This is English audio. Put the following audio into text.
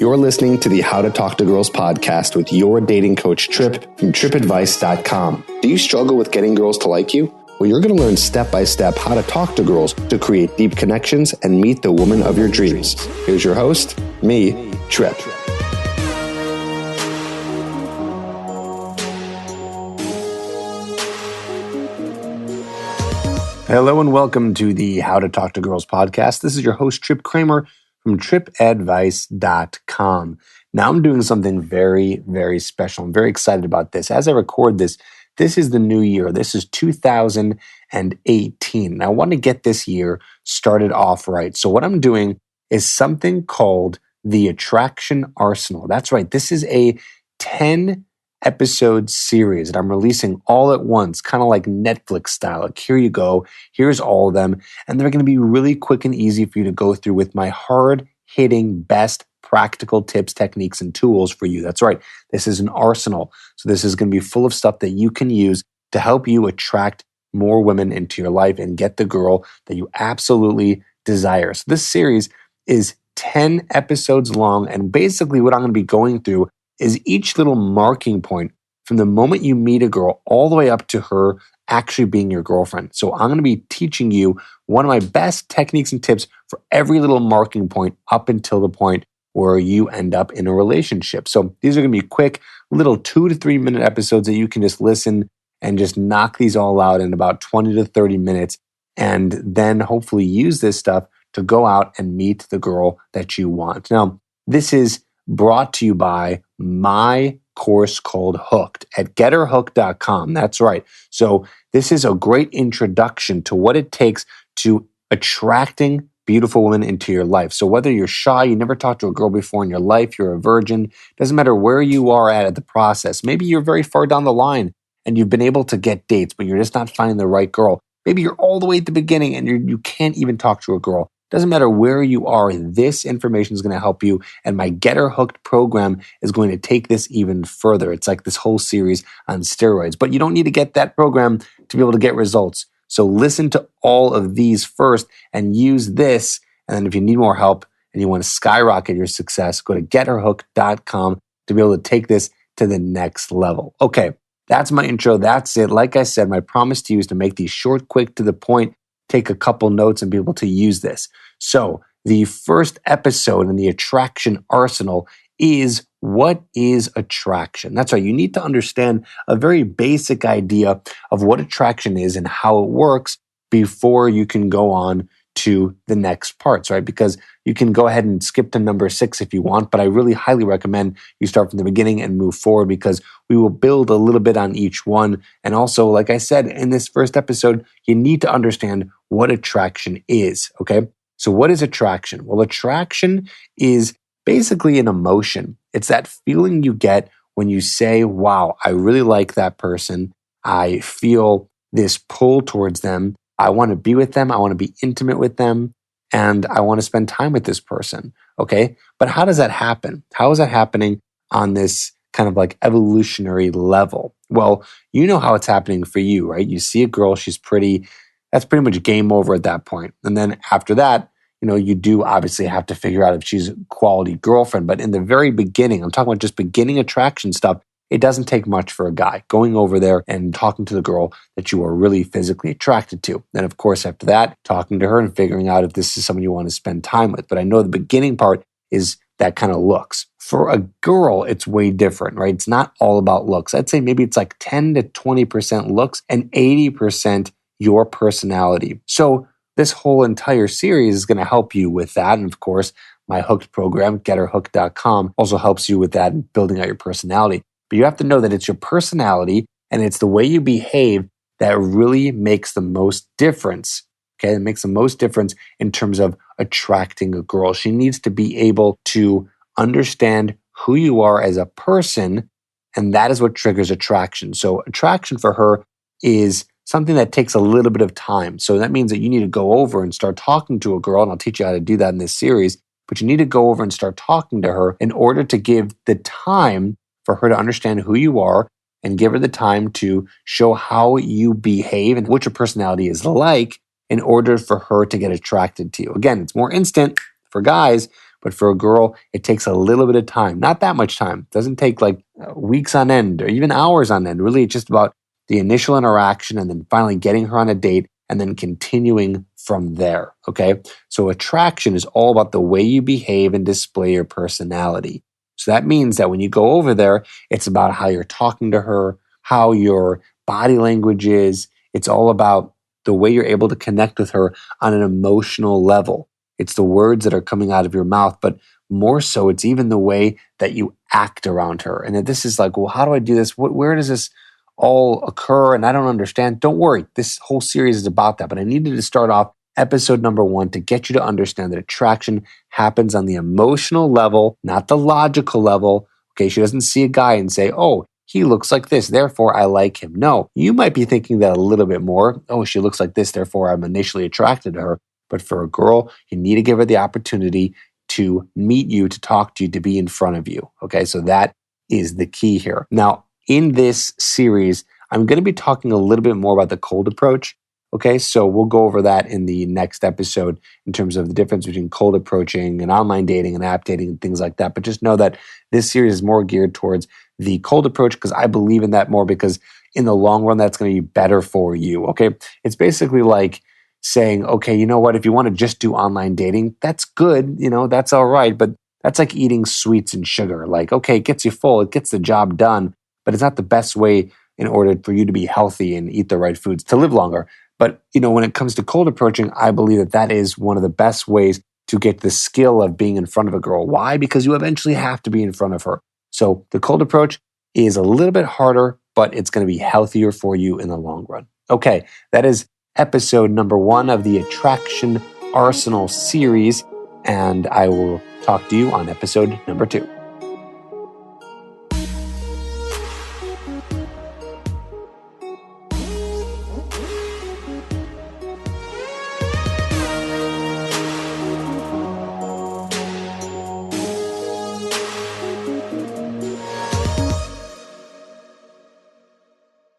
You're listening to the How to Talk to Girls podcast with your dating coach, Trip, from tripadvice.com. Do you struggle with getting girls to like you? Well, you're going to learn step-by-step how to talk to girls to create deep connections and meet the woman of your dreams. Here's your host, me, Trip. Hello and welcome to the How to Talk to Girls podcast. This is your host, Trip Kramer, from tripadvice.com. Now I'm doing something very, very special. I'm very excited about this. As I record this, this is the new year. This is 2018. And I want to get this year started off right. So what I'm doing is something called the Attraction Arsenal. That's right. This is a 10 episode series that I'm releasing all at once, kind of like Netflix style. Like, here you go. Here's all of them. And they're going to be really quick and easy for you to go through with my hard-hitting, best practical tips, techniques, and tools for you. That's right. This is an arsenal. So this is going to be full of stuff that you can use to help you attract more women into your life and get the girl that you absolutely desire. So this series is 10 episodes long. And basically what I'm going to be going through is each little marking point from the moment you meet a girl all the way up to her actually being your girlfriend. So I'm going to be teaching you one of my best techniques and tips for every little marking point up until the point where you end up in a relationship. So these are going to be quick, little 2 to 3 minute episodes that you can just listen and just knock these all out in about 20 to 30 minutes. And then hopefully use this stuff to go out and meet the girl that you want. Now, this is brought to you by my course called Hooked at getherhooked.com. That's right. So this is a great introduction to what it takes to attracting beautiful women into your life. So whether you're shy, you never talked to a girl before in your life, you're a virgin, doesn't matter where you are at the process. Maybe you're very far down the line and you've been able to get dates, but you're just not finding the right girl. Maybe you're all the way at the beginning and you can't even talk to a girl. Doesn't matter where you are, this information is going to help you. And my Get Her Hooked program is going to take this even further. It's like this whole series on steroids. But you don't need to get that program to be able to get results. So listen to all of these first and use this. And then if you need more help and you want to skyrocket your success, go to getherhooked.com to be able to take this to the next level. Okay, that's my intro. That's it. Like I said, my promise to you is to make these short, quick, to the point, take a couple notes and be able to use this. So the first episode in the Attraction Arsenal is, what is attraction? That's right. You need to understand a very basic idea of what attraction is and how it works before you can go on to the next parts, right? Because you can go ahead and skip to number 6 if you want, but I really highly recommend you start from the beginning and move forward because we will build a little bit on each one. And also, like I said, in this first episode, you need to understand what attraction is, okay? So what is attraction? Well, attraction is basically an emotion. It's that feeling you get when you say, wow, I really like that person. I feel this pull towards them. I want to be with them. I want to be intimate with them. And I want to spend time with this person. Okay. But how does that happen? How is that happening on this kind of like evolutionary level? Well, you know how it's happening for you, right? You see a girl, she's pretty. That's pretty much game over at that point. And then after that, you do obviously have to figure out if she's a quality girlfriend. But in the very beginning, I'm talking about just beginning attraction stuff. It doesn't take much for a guy going over there and talking to the girl that you are really physically attracted to. Then, of course, after that, talking to her and figuring out if this is someone you want to spend time with. But I know the beginning part is that kind of looks. For a girl, it's way different, right? It's not all about looks. I'd say maybe it's like 10 to 20% looks and 80% your personality. So this whole entire series is going to help you with that. And of course, my Hooked program, getherhooked.com, also helps you with that and building out your personality. But you have to know that it's your personality and it's the way you behave that really makes the most difference. Okay, it makes the most difference in terms of attracting a girl. She needs to be able to understand who you are as a person, and that is what triggers attraction. So attraction for her is something that takes a little bit of time. So that means that you need to go over and start talking to a girl, and I'll teach you how to do that in this series, but you need to go over and start talking to her in order to give the time for her to understand who you are and give her the time to show how you behave and what your personality is like in order for her to get attracted to you. Again, it's more instant for guys. But for a girl, it takes a little bit of time, not that much time. It doesn't take like weeks on end or even hours on end. Really, it's just about the initial interaction and then finally getting her on a date and then continuing from there. Okay. So attraction is all about the way you behave and display your personality. So that means that when you go over there, it's about how you're talking to her, how your body language is. It's all about the way you're able to connect with her on an emotional level. It's the words that are coming out of your mouth, but more so, it's even the way that you act around her. And that this is like, well, how do I do this? Where does this all occur? And I don't understand. Don't worry. This whole series is about that. But I needed to start off episode number 1 to get you to understand that attraction happens on the emotional level, not the logical level. Okay, she doesn't see a guy and say, oh, he looks like this, therefore I like him. No, you might be thinking that a little bit more. Oh, she looks like this, therefore I'm initially attracted to her. But for a girl, you need to give her the opportunity to meet you, to talk to you, to be in front of you. Okay, so that is the key here. Now, in this series, I'm going to be talking a little bit more about the cold approach. Okay, so we'll go over that in the next episode in terms of the difference between cold approaching and online dating and app dating and things like that. But just know that this series is more geared towards the cold approach because I believe in that more because in the long run, that's going to be better for you. Okay, it's basically like saying, okay, you know what, if you want to just do online dating, that's good, that's all right. But that's like eating sweets and sugar. Like, okay, it gets you full, it gets the job done, but it's not the best way in order for you to be healthy and eat the right foods to live longer. But, when it comes to cold approaching, I believe that that is one of the best ways to get the skill of being in front of a girl. Why? Because you eventually have to be in front of her. So the cold approach is a little bit harder, but it's going to be healthier for you in the long run. Okay, that is episode number 1 of the Attraction Arsenal series, and I will talk to you on episode number 2.